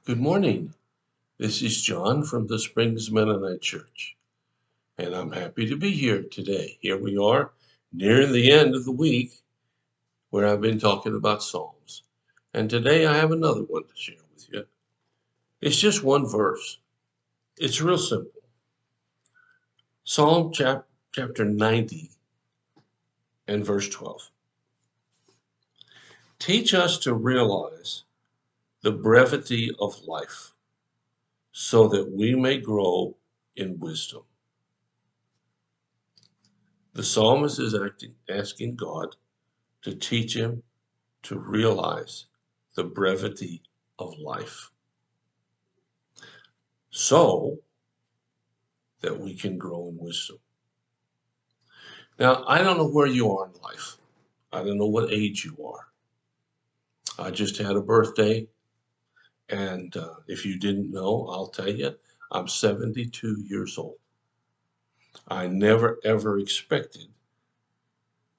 Good morning. This is John from the Springs Mennonite Church, and I'm happy to be here today. Here we are, near the end of the week, where I've been talking about Psalms. And today I have another one to share with you. It's just one verse. It's real simple. Psalm chapter 90 and verse 12. Teach us to realize the brevity of life so that we may grow in wisdom. The psalmist is asking God to teach him to realize the brevity of life so that we can grow in wisdom. Now, I don't know where you are in life. I don't know what age you are. I just had a birthday, and if you didn't know, I'll tell you, I'm 72 years old. I never ever expected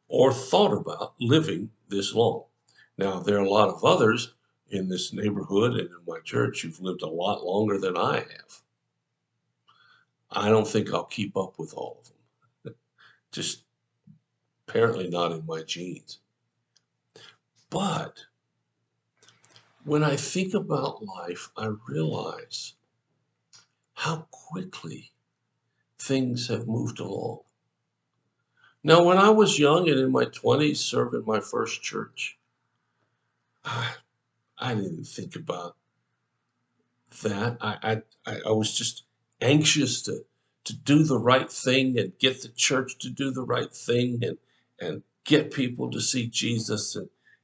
or thought about living this long. Now, there are a lot of others in this neighborhood and in my church who've lived a lot longer than I have. I don't think I'll keep up with all of them. Just apparently not in my genes. But when I think about life, I realize how quickly things have moved along. Now, when I was young and in my 20s, serving my first church, I, I didn't think about that. I was just anxious to do the right thing and get the church to do the right thing and get people to see Jesus.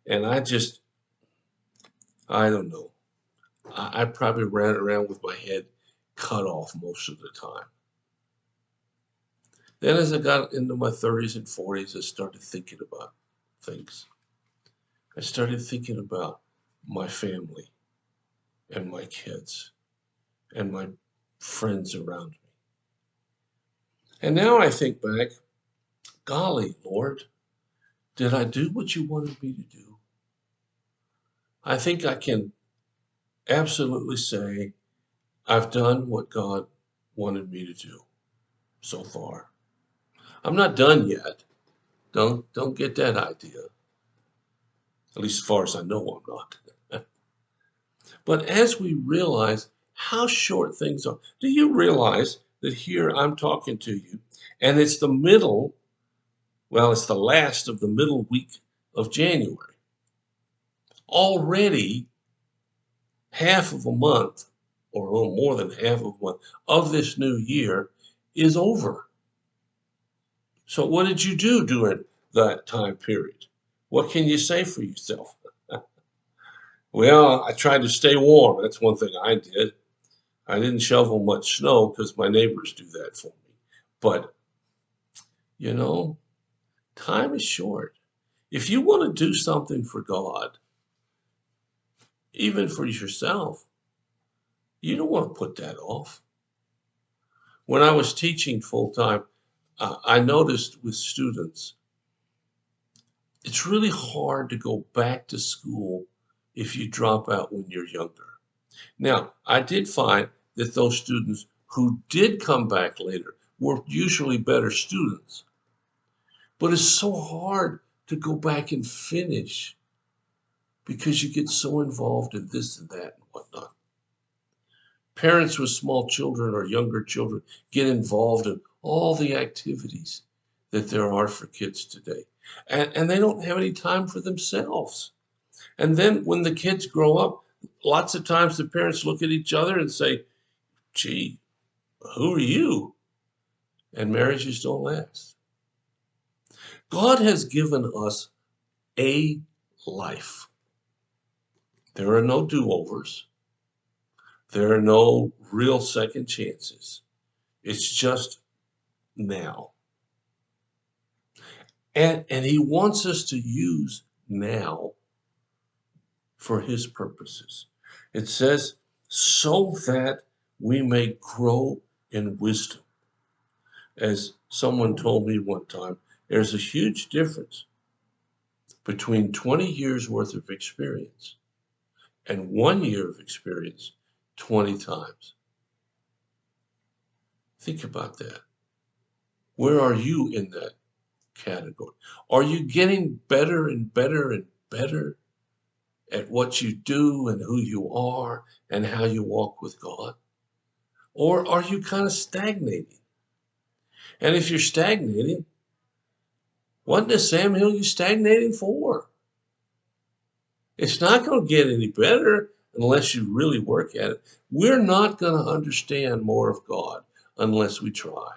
And I don't know. I probably ran around with my head cut off most of the time. Then as I got into my 30s and 40s, I started thinking about things. I started thinking about my family and my kids and my friends around me. And now I think back, golly, Lord, did I do what you wanted me to do? I think I can absolutely say I've done what God wanted me to do so far. I'm not done yet. Don't get that idea. At least as far as I know, I'm not. But as we realize how short things are, do you realize that here I'm talking to you, and it's the middle, well, it's the last of the middle week of January. Already half of a month, or a little more than half of a month, of this new year is over. So what did you do during that time period? What can you say for yourself? Well, I tried to stay warm. That's one thing I did. I didn't shovel much snow because my neighbors do that for me. But, you know, time is short. If you want to do something for God, even for yourself, you don't want to put that off. When I was teaching full time, I noticed with students, it's really hard to go back to school if you drop out when you're younger. Now, I did find that those students who did come back later were usually better students. But it's so hard to go back and finish because you get so involved in this and that and whatnot. Parents with small children or younger children get involved in all the activities that there are for kids today. And they don't have any time for themselves. And then when the kids grow up, lots of times the parents look at each other and say, gee, who are you? And marriages don't last. God has given us a life. There are no do-overs. There are no real second chances. It's just now. And he wants us to use now for his purposes. It says, so that we may grow in wisdom. As someone told me one time, there's a huge difference between 20 years worth of experience and 1 year of experience 20 times. Think about that. Where are you in that category? Are you getting better and better and better at what you do and who you are and how you walk with God? Or are you kind of stagnating? And if you're stagnating, what is Sam Hill you stagnating for? It's not going to get any better unless you really work at it. We're not going to understand more of God unless we try.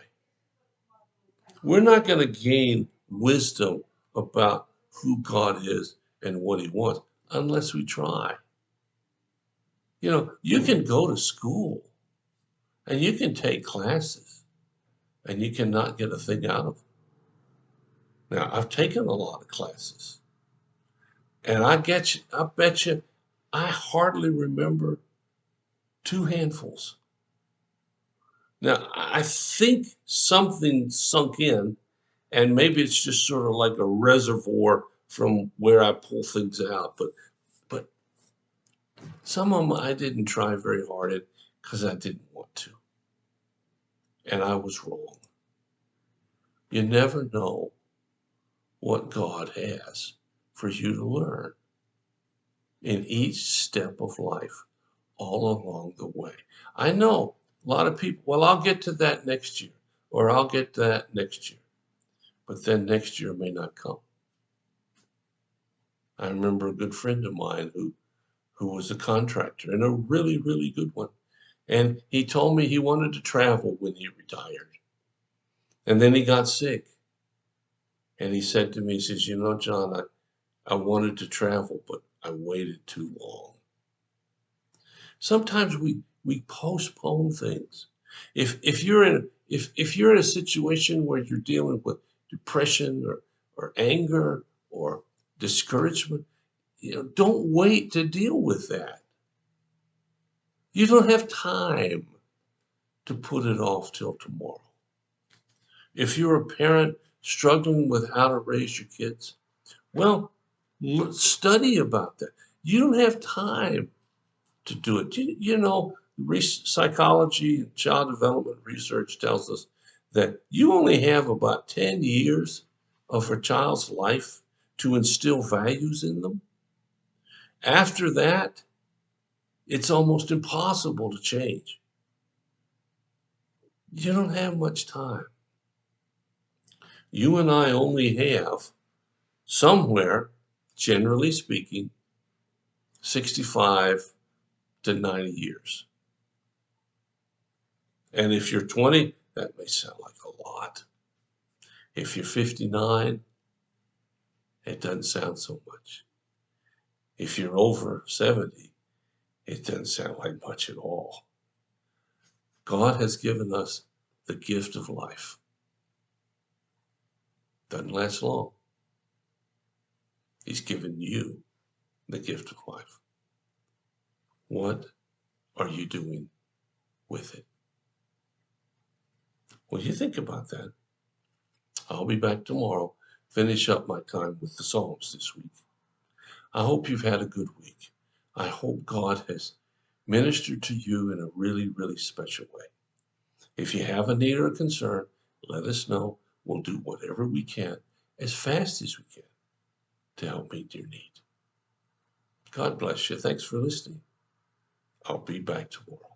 We're not going to gain wisdom about who God is and what he wants unless we try. You know, you can go to school and you can take classes and you cannot get a thing out of them. Now, I've taken a lot of classes and I bet you, I hardly remember two handfuls. Now, I think something sunk in, and maybe it's just sort of like a reservoir from where I pull things out. But some of them I didn't try very hard at because I didn't want to. And I was wrong. You never know what God has for you to learn in each step of life all along the way. I know a lot of people, well, I'll get to that next year, or I'll get to that next year. But then next year may not come. I remember a good friend of mine who was a contractor and a really, really good one. And he told me he wanted to travel when he retired. And then he got sick. And he said to me, he says, you know, John, I wanted to travel, but I waited too long. Sometimes we postpone things. If you're in a situation where you're dealing with depression or anger or discouragement, you know, don't wait to deal with that. You don't have time to put it off till tomorrow. If you're a parent struggling with how to raise your kids, well, study about that. You don't have time to do it. You know, psychology and child development research tells us that you only have about 10 years of a child's life to instill values in them. After that, it's almost impossible to change. You don't have much time. You and I only have somewhere, generally speaking, 65 to 90 years. And if you're 20, that may sound like a lot. If you're 59, it doesn't sound so much. If you're over 70, it doesn't sound like much at all. God has given us the gift of life. Doesn't last long. He's given you the gift of life. What are you doing with it? When you think about that, I'll be back tomorrow, finish up my time with the Psalms this week. I hope you've had a good week. I hope God has ministered to you in a really, really special way. If you have a need or a concern, let us know. We'll do whatever we can as fast as we can to help meet your need. God bless you. Thanks for listening. I'll be back tomorrow.